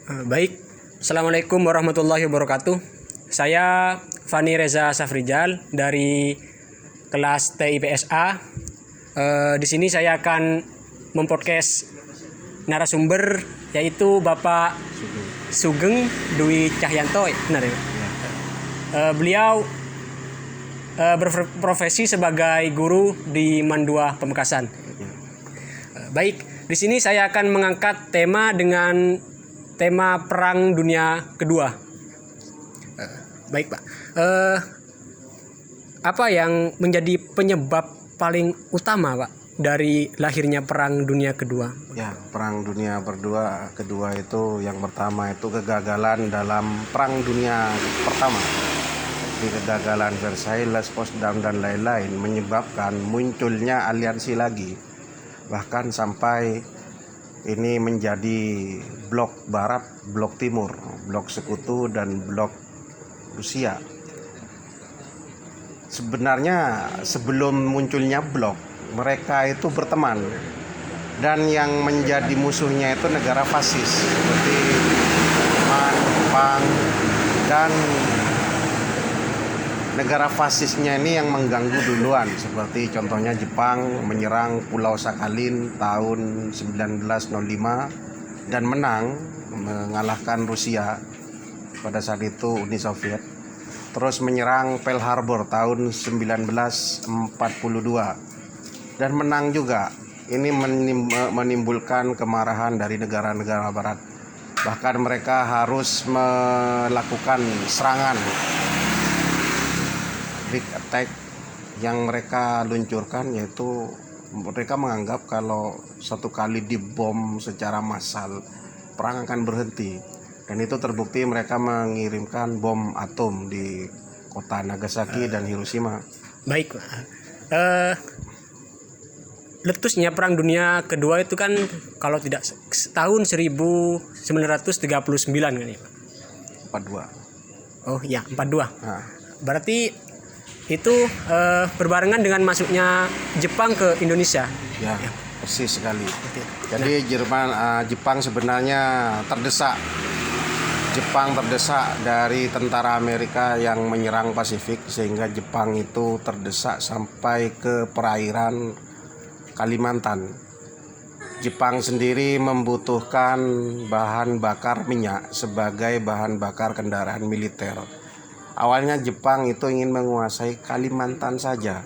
Baik, Assalamualaikum warahmatullahi wabarakatuh. Saya Fani Reza Safrijal dari kelas TIPSA. Di sini saya akan mempodcast narasumber yaitu Bapak Sugeng Dwi Cahyanto, benar ya? Beliau berprofesi sebagai guru di Mandua Pamekasan. Baik, di sini saya akan mengangkat tema dengan tema Perang Dunia Kedua. Baik Pak, apa yang menjadi penyebab paling utama Pak dari lahirnya Perang Dunia Kedua? Ya, Perang Dunia Kedua itu yang pertama itu kegagalan dalam Perang Dunia Pertama. Di kegagalan Versailles, Potsdam dan lain-lain menyebabkan munculnya aliansi lagi. Bahkan sampai ini menjadi blok barat, blok timur, blok sekutu dan blok Rusia. Sebenarnya sebelum munculnya blok, mereka itu berteman. Dan yang menjadi musuhnya itu negara fasis seperti Jerman, Jepang, dan negara fasisnya ini yang mengganggu duluan, seperti contohnya Jepang menyerang Pulau Sakhalin tahun 1905 dan menang, mengalahkan Rusia pada saat itu Uni Soviet. Terus menyerang Pearl Harbor tahun 1942 dan menang juga. Ini menimbulkan kemarahan dari negara-negara barat. Bahkan mereka harus melakukan serangan. Big attack yang mereka luncurkan, yaitu mereka menganggap kalau satu kali dibom secara massal perang akan berhenti, dan itu terbukti mereka mengirimkan bom atom di kota Nagasaki dan Hiroshima. Baik, letusnya Perang Dunia Kedua itu kan kalau tidak tahun 1939 kan ya Pak? 42. Oh ya, 42. Nah, Berarti itu berbarengan dengan masuknya Jepang ke Indonesia. ya, persis sekali. Jadi Jepang sebenarnya terdesak. Jepang terdesak dari tentara Amerika yang menyerang Pasifik, sehingga Jepang itu terdesak sampai ke perairan Kalimantan. Jepang sendiri membutuhkan bahan bakar minyak sebagai bahan bakar kendaraan militer. Awalnya Jepang itu ingin menguasai Kalimantan saja,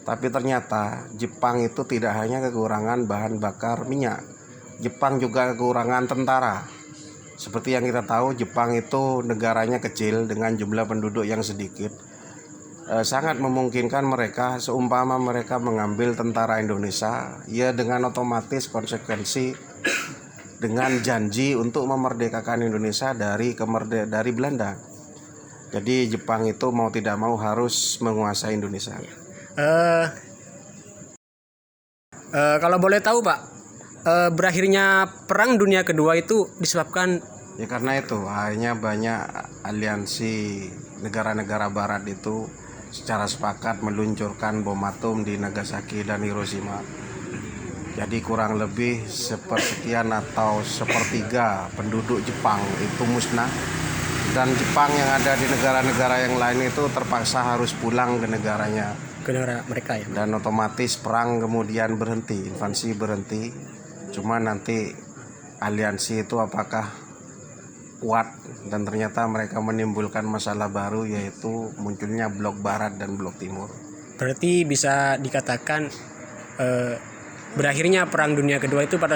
tapi ternyata Jepang itu tidak hanya kekurangan bahan bakar minyak, Jepang juga kekurangan tentara. Seperti yang kita tahu, Jepang itu negaranya kecil dengan jumlah penduduk yang sedikit. Sangat memungkinkan mereka, seumpama mereka mengambil tentara Indonesia, ya dengan otomatis konsekuensi dengan janji untuk memerdekakan Indonesia dari Belanda. Jadi Jepang itu mau tidak mau harus menguasai Indonesia. Kalau boleh tahu Pak, berakhirnya Perang Dunia Kedua itu disebabkan Ya karena itu akhirnya banyak aliansi negara-negara barat itu secara sepakat meluncurkan bom atom di Nagasaki dan Hiroshima. Jadi kurang lebih sepersekian atau sepertiga penduduk Jepang itu musnah. Dan Jepang yang ada di negara-negara yang lain itu terpaksa harus pulang ke negaranya. ke negara mereka ya. Dan otomatis perang kemudian berhenti, invasi berhenti. Cuma nanti aliansi itu apakah kuat, dan ternyata mereka menimbulkan masalah baru, yaitu munculnya blok barat dan blok timur. Berarti bisa dikatakan berakhirnya Perang Dunia Kedua itu pada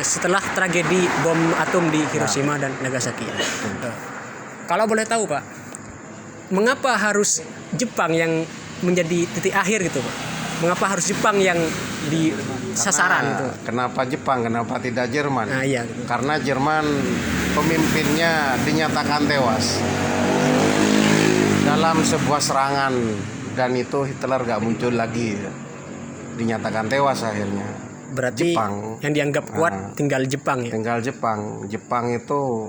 setelah tragedi bom atom di Hiroshima dan Nagasaki. Kalau boleh tahu Pak, mengapa harus Jepang yang menjadi titik akhir gitu Pak? Mengapa harus Jepang yang di sasaran gitu? Kenapa Jepang? Kenapa tidak Jerman? Nah, iya, gitu. Karena Jerman pemimpinnya dinyatakan tewas dalam sebuah serangan, dan itu Hitler gak muncul lagi, dinyatakan tewas akhirnya. Berarti Jepang yang dianggap kuat tinggal Jepang ya? Tinggal Jepang. Jepang itu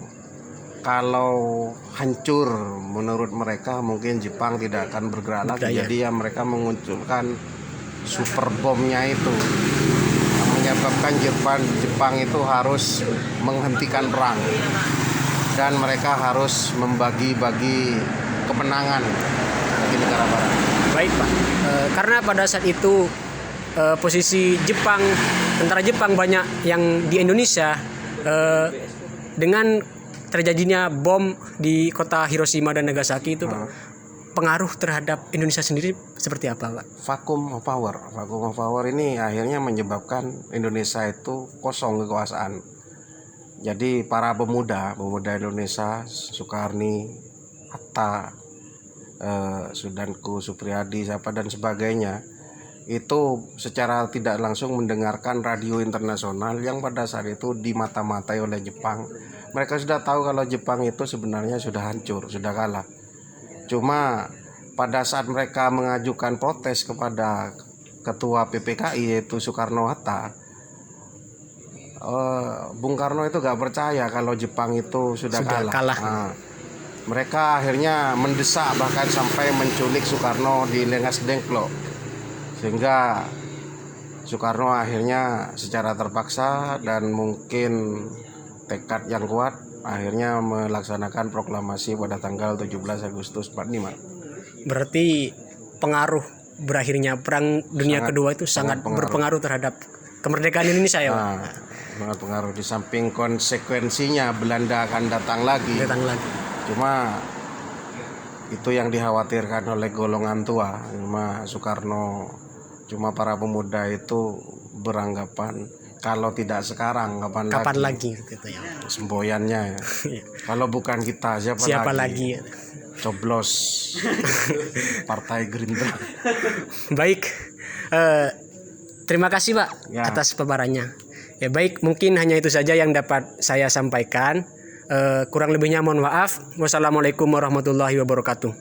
kalau hancur menurut mereka mungkin Jepang tidak akan bergerak lagi. Jadi ya mereka mengunculkan super bomnya itu yang menyebabkan Jepang itu harus menghentikan perang. dan mereka harus membagi-bagi kemenangan bagi negara barat. Baik Pak, karena pada saat itu posisi Jepang, tentara Jepang banyak yang di Indonesia, dengan terjadinya bom di kota Hiroshima dan Nagasaki itu Pak, pengaruh terhadap Indonesia sendiri seperti apa Pak? Vacuum of power ini akhirnya menyebabkan Indonesia itu kosong kekuasaan. Jadi para pemuda Indonesia, Soekarni, Hatta, Sudanku, Supriyadi, siapa dan sebagainya, itu secara tidak langsung mendengarkan radio internasional yang pada saat itu dimata-matai oleh Jepang. Mereka sudah tahu kalau Jepang itu sebenarnya sudah hancur, sudah kalah. Cuma pada saat mereka mengajukan protes kepada ketua PPKI yaitu Soekarno-Hatta, Bung Karno itu gak percaya kalau Jepang itu sudah kalah. Nah, mereka akhirnya mendesak bahkan sampai menculik Soekarno di Lengas Dengklok, sehingga Soekarno akhirnya secara terpaksa dan mungkin tekad yang kuat akhirnya melaksanakan proklamasi pada tanggal 17 Agustus 45. Berarti pengaruh berakhirnya Perang Dunia Kedua itu sangat berpengaruh terhadap kemerdekaan Indonesia ya Pak? Sangat pengaruh. Di samping konsekuensinya Belanda akan datang lagi. Cuma itu yang dikhawatirkan oleh golongan tua. Cuma para pemuda itu beranggapan kalau tidak sekarang kapan lagi gitu ya. Semboyannya ya. Kalau bukan kita siapa lagi? Coblos Partai Gerindra. Baik, terima kasih Pak atas paparannya. Ya baik, mungkin hanya itu saja yang dapat saya sampaikan. Kurang lebihnya mohon maaf. Wassalamualaikum warahmatullahi wabarakatuh.